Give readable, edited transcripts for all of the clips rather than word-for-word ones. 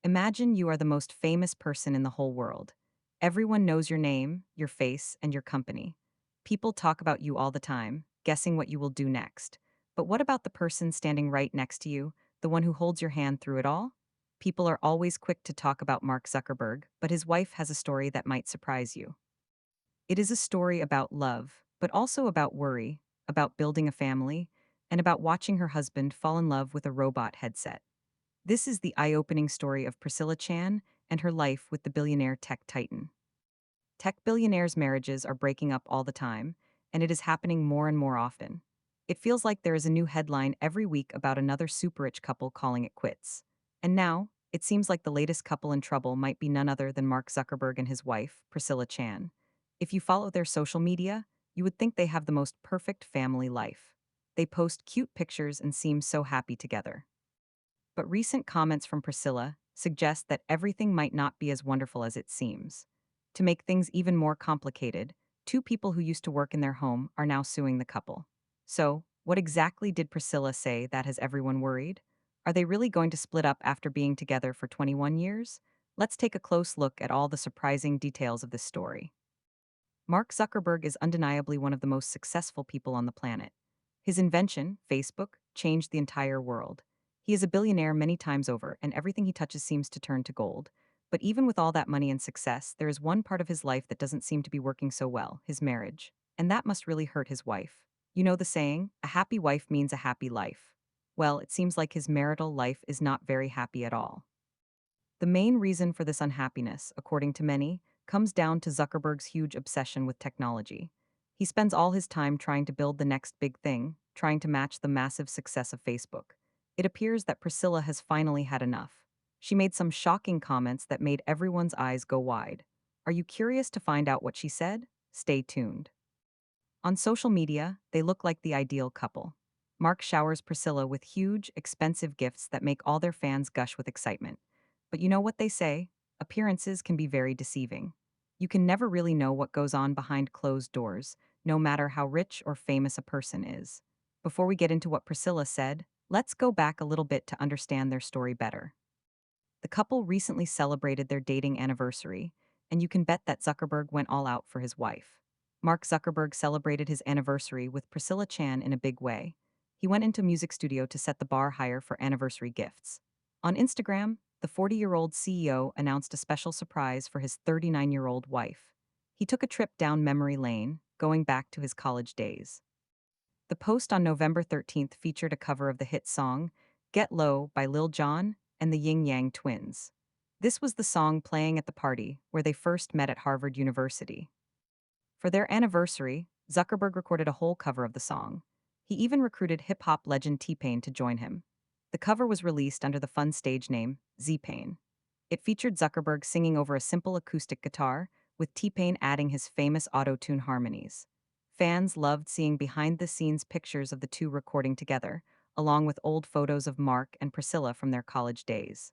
Imagine you are the most famous person in the whole world. Everyone knows your name, your face, and your company. People talk about you all the time, guessing what you will do next. But what about the person standing right next to you, the one who holds your hand through it all? People are always quick to talk about Mark Zuckerberg, but his wife has a story that might surprise you. It is a story about love, but also about worry, about building a family, and about watching her husband fall in love with a robot headset. This is the eye-opening story of Priscilla Chan and her life with the billionaire tech titan. Tech billionaires' marriages are breaking up all the time, and it is happening more and more often. It feels like there is a new headline every week about another super-rich couple calling it quits. And now, it seems like the latest couple in trouble might be none other than Mark Zuckerberg and his wife, Priscilla Chan. If you follow their social media, you would think they have the most perfect family life. They post cute pictures and seem so happy together. But recent comments from Priscilla suggest that everything might not be as wonderful as it seems. To make things even more complicated, two people who used to work in their home are now suing the couple. So, what exactly did Priscilla say that has everyone worried? Are they really going to split up after being together for 21 years? Let's take a close look at all the surprising details of this story. Mark Zuckerberg is undeniably one of the most successful people on the planet. His invention, Facebook, changed the entire world. He is a billionaire many times over, and everything he touches seems to turn to gold. But even with all that money and success, there is one part of his life that doesn't seem to be working so well: his marriage. And that must really hurt his wife. You know the saying, a happy wife means a happy life. Well, it seems like his marital life is not very happy at all. The main reason for this unhappiness, according to many, comes down to Zuckerberg's huge obsession with technology. He spends all his time trying to build the next big thing, trying to match the massive success of Facebook. It appears that Priscilla has finally had enough. She made some shocking comments that made everyone's eyes go wide. Are you curious to find out what she said? Stay tuned. On social media, they look like the ideal couple. Mark showers Priscilla with huge, expensive gifts that make all their fans gush with excitement. But you know what they say? Appearances can be very deceiving. You can never really know what goes on behind closed doors, no matter how rich or famous a person is. Before we get into what Priscilla said, let's go back a little bit to understand their story better. The couple recently celebrated their dating anniversary, and you can bet that Zuckerberg went all out for his wife. Mark Zuckerberg celebrated his anniversary with Priscilla Chan in a big way. He went into a music studio to set the bar higher for anniversary gifts. On Instagram, the 40-year-old CEO announced a special surprise for his 39-year-old wife. He took a trip down memory lane, going back to his college days. The post on November 13th featured a cover of the hit song Get Low by Lil Jon and the Yin Yang Twins. This was the song playing at the party where they first met at Harvard University. For their anniversary, Zuckerberg recorded a whole cover of the song. He even recruited hip-hop legend T-Pain to join him. The cover was released under the fun stage name Z-Pain. It featured Zuckerberg singing over a simple acoustic guitar, with T-Pain adding his famous auto-tune harmonies. Fans loved seeing behind-the-scenes pictures of the two recording together, along with old photos of Mark and Priscilla from their college days.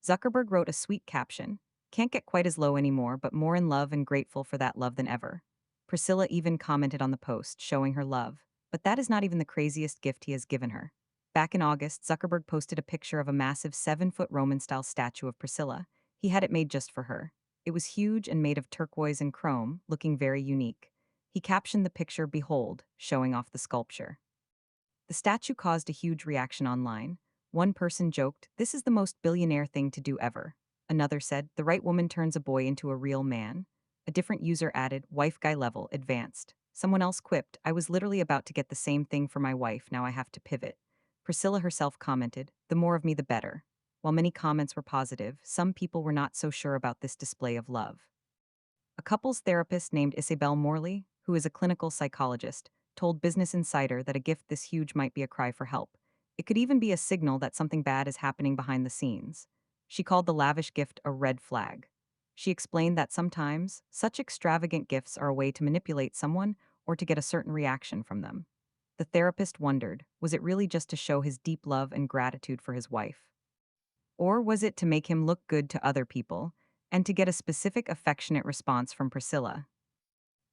Zuckerberg wrote a sweet caption: "Can't get quite as low anymore, but more in love and grateful for that love than ever." Priscilla even commented on the post, showing her love. But that is not even the craziest gift he has given her. Back in August, Zuckerberg posted a picture of a massive 7-foot Roman-style statue of Priscilla. He had it made just for her. It was huge and made of turquoise and chrome, looking very unique. He captioned the picture "Behold," showing off the sculpture. The statue caused a huge reaction online. One person joked, "This is the most billionaire thing to do ever." Another said, "The right woman turns a boy into a real man." A different user added, "Wife guy level, advanced." Someone else quipped, "I was literally about to get the same thing for my wife, now I have to pivot." Priscilla herself commented, "The more of me, the better." While many comments were positive, some people were not so sure about this display of love. A couples therapist named Isabel Morley, who is a clinical psychologist, told Business Insider that a gift this huge might be a cry for help. It could even be a signal that something bad is happening behind the scenes. She called the lavish gift a red flag. She explained that sometimes, such extravagant gifts are a way to manipulate someone or to get a certain reaction from them. The therapist wondered, was it really just to show his deep love and gratitude for his wife? Or was it to make him look good to other people and to get a specific affectionate response from Priscilla?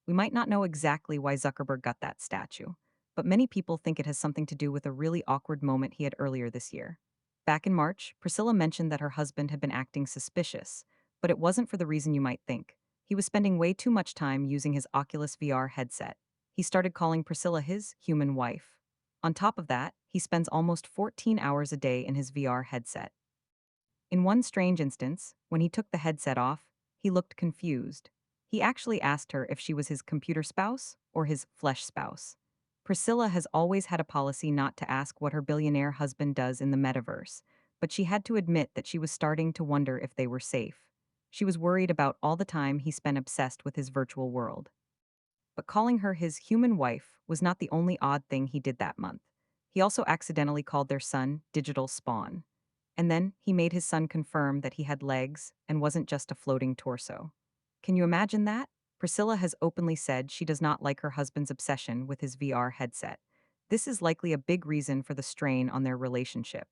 We might not know exactly why Zuckerberg got that statue, but many people think it has something to do with a really awkward moment he had earlier this year. Back in March, Priscilla mentioned that her husband had been acting suspicious, but it wasn't for the reason you might think. He was spending way too much time using his Oculus VR headset. He started calling Priscilla his human wife. On top of that, he spends almost 14 hours a day in his VR headset. In one strange instance, when he took the headset off, he looked confused. He actually asked her if she was his computer spouse or his flesh spouse. Priscilla has always had a policy not to ask what her billionaire husband does in the metaverse, but she had to admit that she was starting to wonder if they were safe. She was worried about all the time he spent obsessed with his virtual world. But calling her his human wife was not the only odd thing he did that month. He also accidentally called their son Digital Spawn. And then he made his son confirm that he had legs and wasn't just a floating torso. Can you imagine that? Priscilla has openly said she does not like her husband's obsession with his VR headset. This is likely a big reason for the strain on their relationship.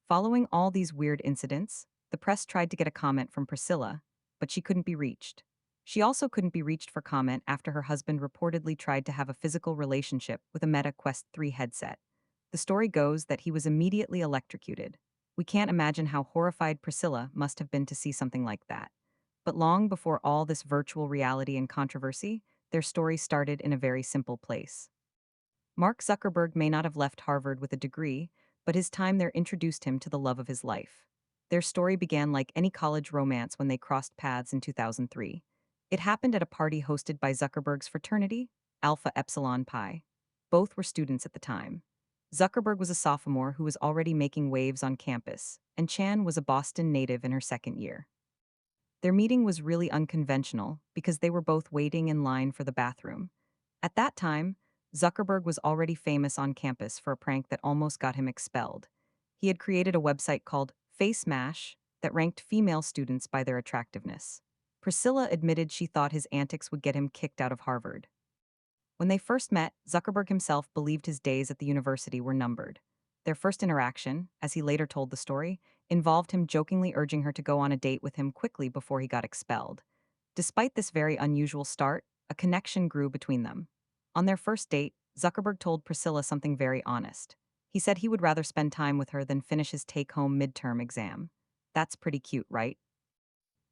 Following all these weird incidents, the press tried to get a comment from Priscilla, but she couldn't be reached. She also couldn't be reached for comment after her husband reportedly tried to have a physical relationship with a Meta Quest 3 headset. The story goes that he was immediately electrocuted. We can't imagine how horrified Priscilla must have been to see something like that. But long before all this virtual reality and controversy, their story started in a very simple place. Mark Zuckerberg may not have left Harvard with a degree, but his time there introduced him to the love of his life. Their story began like any college romance when they crossed paths in 2003. It happened at a party hosted by Zuckerberg's fraternity, Alpha Epsilon Pi. Both were students at the time. Zuckerberg was a sophomore who was already making waves on campus, and Chan was a Boston native in her second year. Their meeting was really unconventional because they were both waiting in line for the bathroom. At that time, Zuckerberg was already famous on campus for a prank that almost got him expelled. He had created a website called Face Mash that ranked female students by their attractiveness. Priscilla admitted she thought his antics would get him kicked out of Harvard. When they first met, Zuckerberg himself believed his days at the university were numbered. Their first interaction, as he later told the story, involved him jokingly urging her to go on a date with him quickly before he got expelled. Despite this very unusual start, a connection grew between them. On their first date, Zuckerberg told Priscilla something very honest. He said he would rather spend time with her than finish his take-home midterm exam. That's pretty cute, right?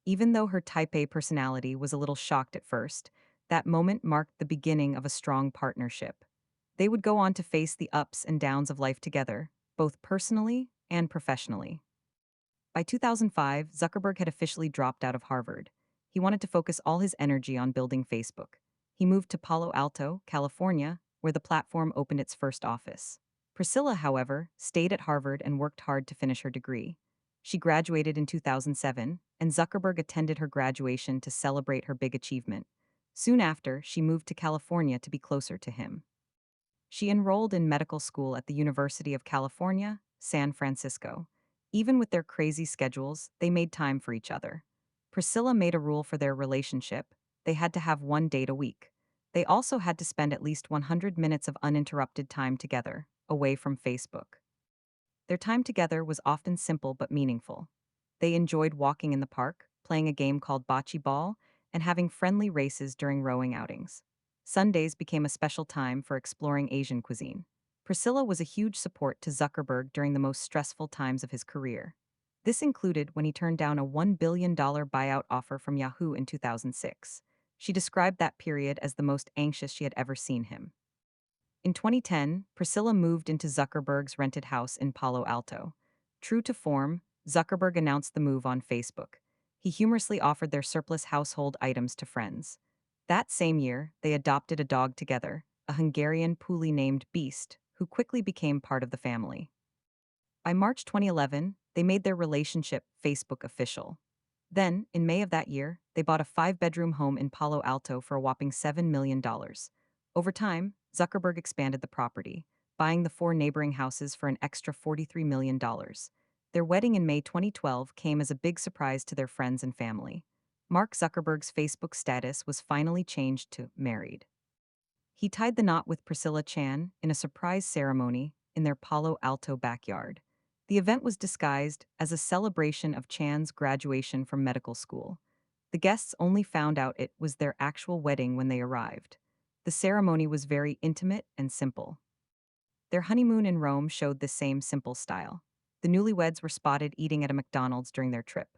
Even though her type A personality was a little shocked at first, that moment marked the beginning of a strong partnership. They would go on to face the ups and downs of life together, both personally and professionally. By 2005, Zuckerberg had officially dropped out of Harvard. He wanted to focus all his energy on building Facebook. He moved to Palo Alto, California, where the platform opened its first office. Priscilla, however, stayed at Harvard and worked hard to finish her degree. She graduated in 2007, and Zuckerberg attended her graduation to celebrate her big achievement. Soon after, she moved to California to be closer to him. She enrolled in medical school at the University of California, San Francisco. Even with their crazy schedules, they made time for each other. Priscilla made a rule for their relationship: they had to have one date a week. They also had to spend at least 100 minutes of uninterrupted time together, away from Facebook. Their time together was often simple but meaningful. They enjoyed walking in the park, playing a game called bocce ball, and having friendly races during rowing outings. Sundays became a special time for exploring Asian cuisine. Priscilla was a huge support to Zuckerberg during the most stressful times of his career. This included when he turned down a $1 billion buyout offer from Yahoo in 2006. She described that period as the most anxious she had ever seen him. In 2010, Priscilla moved into Zuckerberg's rented house in Palo Alto. True to form, Zuckerberg announced the move on Facebook. He humorously offered their surplus household items to friends. That same year, they adopted a dog together, a Hungarian puli named Beast, who quickly became part of the family. By March 2011, they made their relationship Facebook official. Then, in May of that year, they bought a 5-bedroom home in Palo Alto for a whopping $7 million. Over time, Zuckerberg expanded the property, buying the 4 neighboring houses for an extra $43 million. Their wedding in May 2012 came as a big surprise to their friends and family. Mark Zuckerberg's Facebook status was finally changed to married. He tied the knot with Priscilla Chan in a surprise ceremony in their Palo Alto backyard. The event was disguised as a celebration of Chan's graduation from medical school. The guests only found out it was their actual wedding when they arrived. The ceremony was very intimate and simple. Their honeymoon in Rome showed the same simple style. The newlyweds were spotted eating at a McDonald's during their trip.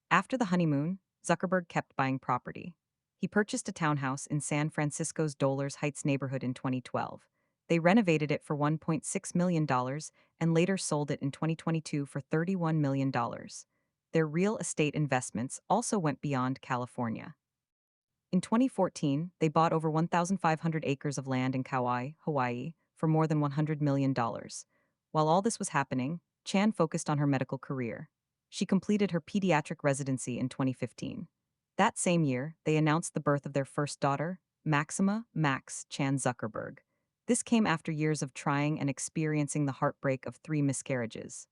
After the honeymoon, Zuckerberg kept buying property. He purchased a townhouse in San Francisco's Dolars Heights neighborhood in 2012. They renovated it for $1.6 million dollars and later sold it in 2022 for $31 million. Dollars. Their real estate investments also went beyond California. In 2014, they bought over 1,500 acres of land in Kauai, Hawaii, for more than $100 million. Dollars. While all this was happening, Chan focused on her medical career. She completed her pediatric residency in 2015. That same year, they announced the birth of their first daughter, Maxima Max Chan Zuckerberg. This came after years of trying and experiencing the heartbreak of three miscarriages.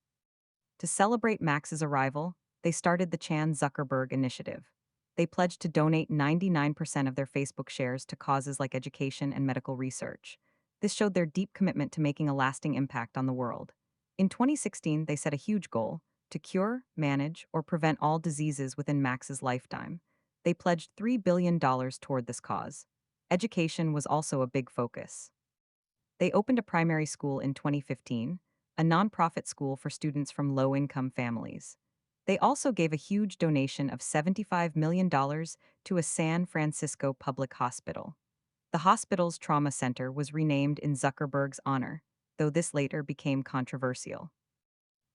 To celebrate Max's arrival, they started the Chan Zuckerberg Initiative. They pledged to donate 99% of their Facebook shares to causes like education and medical research. This showed their deep commitment to making a lasting impact on the world. In 2016, they set a huge goal to cure, manage, or prevent all diseases within Max's lifetime. They pledged $3 billion toward this cause. Education was also a big focus. They opened a primary school in 2015, a nonprofit school for students from low income families. They also gave a huge donation of $75 million dollars to a San Francisco public hospital. The hospital's trauma center was renamed in Zuckerberg's honor, though this later became controversial.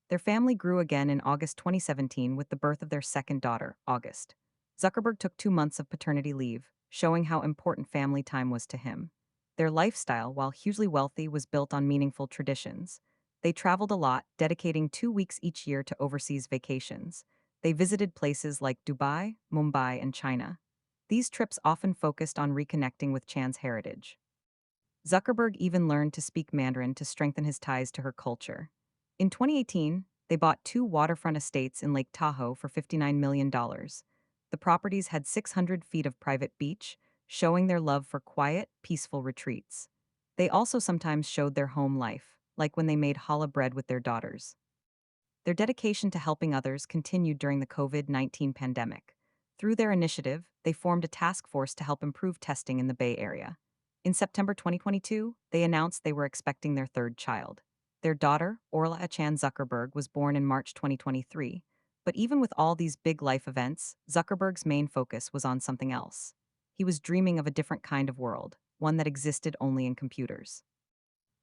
Their family grew again in August 2017 with the birth of their second daughter, August. Zuckerberg took 2 months of paternity leave, showing how important family time was to him. Their lifestyle, while hugely wealthy, was built on meaningful traditions. They traveled a lot, dedicating 2 weeks each year to overseas vacations. They visited places like Dubai, Mumbai, and China. These trips often focused on reconnecting with Chan's heritage. Zuckerberg even learned to speak Mandarin to strengthen his ties to her culture. In 2018, they bought two waterfront estates in Lake Tahoe for $59 million. Dollars. The properties had 600 feet of private beach, showing their love for quiet, peaceful retreats. They also sometimes showed their home life, like when they made challah bread with their daughters. Their dedication to helping others continued during the COVID-19 pandemic. Through their initiative, they formed a task force to help improve testing in the Bay Area. In September 2022, they announced they were expecting their third child. Their daughter, Orla Chan Zuckerberg, was born in March 2023. But even with all these big life events, Zuckerberg's main focus was on something else. He was dreaming of a different kind of world, one that existed only in computers.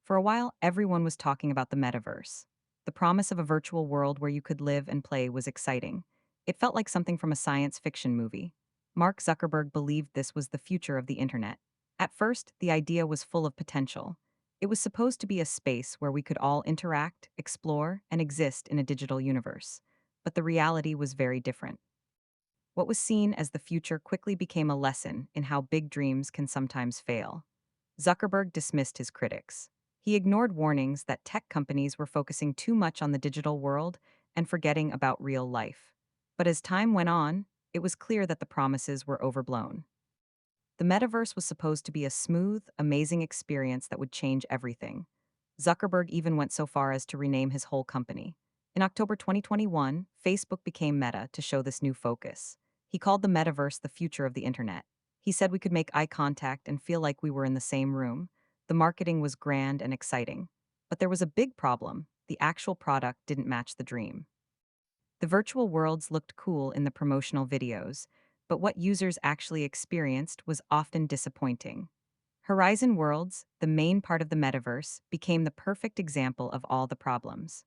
For a while, everyone was talking about the metaverse. The promise of a virtual world where you could live and play was exciting. It felt like something from a science fiction movie. Mark Zuckerberg believed this was the future of the internet. At first, the idea was full of potential. It was supposed to be a space where we could all interact, explore, and exist in a digital universe. But the reality was very different. What was seen as the future quickly became a lesson in how big dreams can sometimes fail. Zuckerberg dismissed his critics. He ignored warnings that tech companies were focusing too much on the digital world and forgetting about real life. But as time went on, it was clear that the promises were overblown. The metaverse was supposed to be a smooth, amazing experience that would change everything. Zuckerberg even went so far as to rename his whole company. In October 2021, Facebook became Meta to show this new focus. He called the metaverse the future of the internet. He said we could make eye contact and feel like we were in the same room. The marketing was grand and exciting. But there was a big problem: the actual product didn't match the dream. The virtual worlds looked cool in the promotional videos, but what users actually experienced was often disappointing. Horizon Worlds, the main part of the metaverse, became the perfect example of all the problems.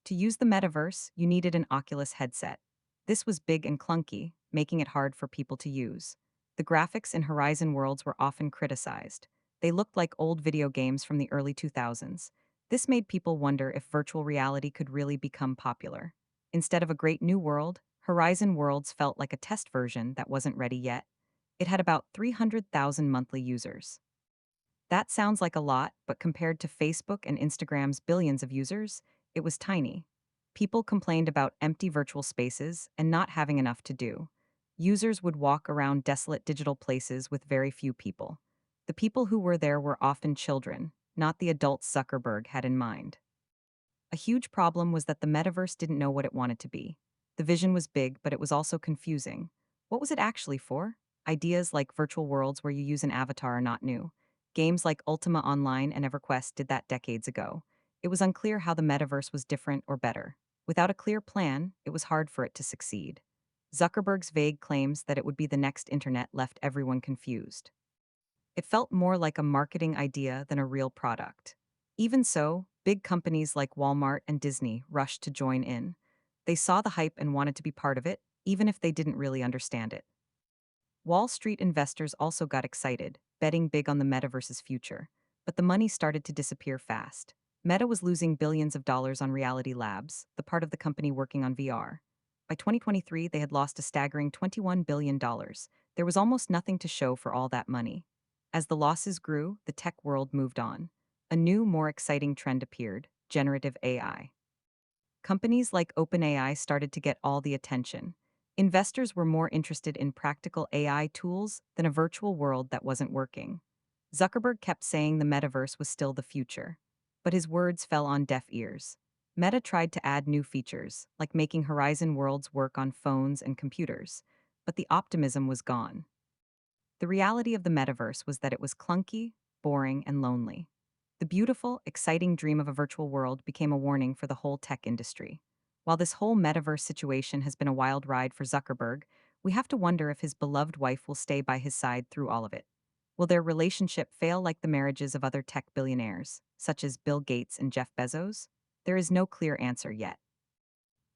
To use the metaverse, you needed an Oculus headset. This was big and clunky, making it hard for people to use. The graphics in Horizon Worlds were often criticized. They looked like old video games from the early 2000s. This made people wonder if virtual reality could really become popular. Instead of a great new world, Horizon Worlds felt like a test version that wasn't ready yet. It had about 300,000 monthly users. That sounds like a lot, but compared to Facebook and Instagram's billions of users, it was tiny. People complained about empty virtual spaces and not having enough to do. Users would walk around desolate digital places with very few people. The people who were there were often children, not the adults Zuckerberg had in mind. A huge problem was that the metaverse didn't know what it wanted to be. The vision was big, but it was also confusing. What was it actually for? Ideas like virtual worlds where you use an avatar are not new. Games like Ultima Online and EverQuest did that decades ago. It was unclear how the metaverse was different or better. Without a clear plan, it was hard for it to succeed. Zuckerberg's vague claims that it would be the next internet left everyone confused. It felt more like a marketing idea than a real product. Even so, big companies like Walmart and Disney rushed to join in. They saw the hype and wanted to be part of it, even if they didn't really understand it. Wall Street investors also got excited, betting big on the metaverse's future. But the money started to disappear fast. Meta was losing billions of dollars on Reality Labs, the part of the company working on VR. By 2023, they had lost a staggering $21 billion. There was almost nothing to show for all that money. As the losses grew, the tech world moved on. A new, more exciting trend appeared: generative AI. Companies like OpenAI started to get all the attention. Investors were more interested in practical AI tools than a virtual world that wasn't working. Zuckerberg kept saying the metaverse was still the future, but his words fell on deaf ears. Meta tried to add new features, like making Horizon worlds work on phones and computers, but the optimism was gone. The reality of the metaverse was that it was clunky, boring, and lonely. The beautiful, exciting dream of a virtual world became a warning for the whole tech industry. While this whole metaverse situation has been a wild ride for Zuckerberg, we have to wonder if his beloved wife will stay by his side through all of it. Will their relationship fail like the marriages of other tech billionaires, such as Bill Gates and Jeff Bezos? There is no clear answer yet.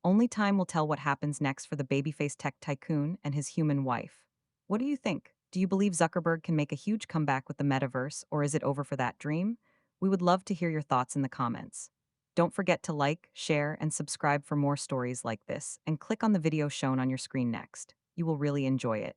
Only time will tell what happens next for the babyface tech tycoon and his human wife. What do you think? Do you believe Zuckerberg can make a huge comeback with the metaverse, or is it over for that dream? We would love to hear your thoughts in the comments. Don't forget to like, share, and subscribe for more stories like this, and click on the video shown on your screen next. You will really enjoy it.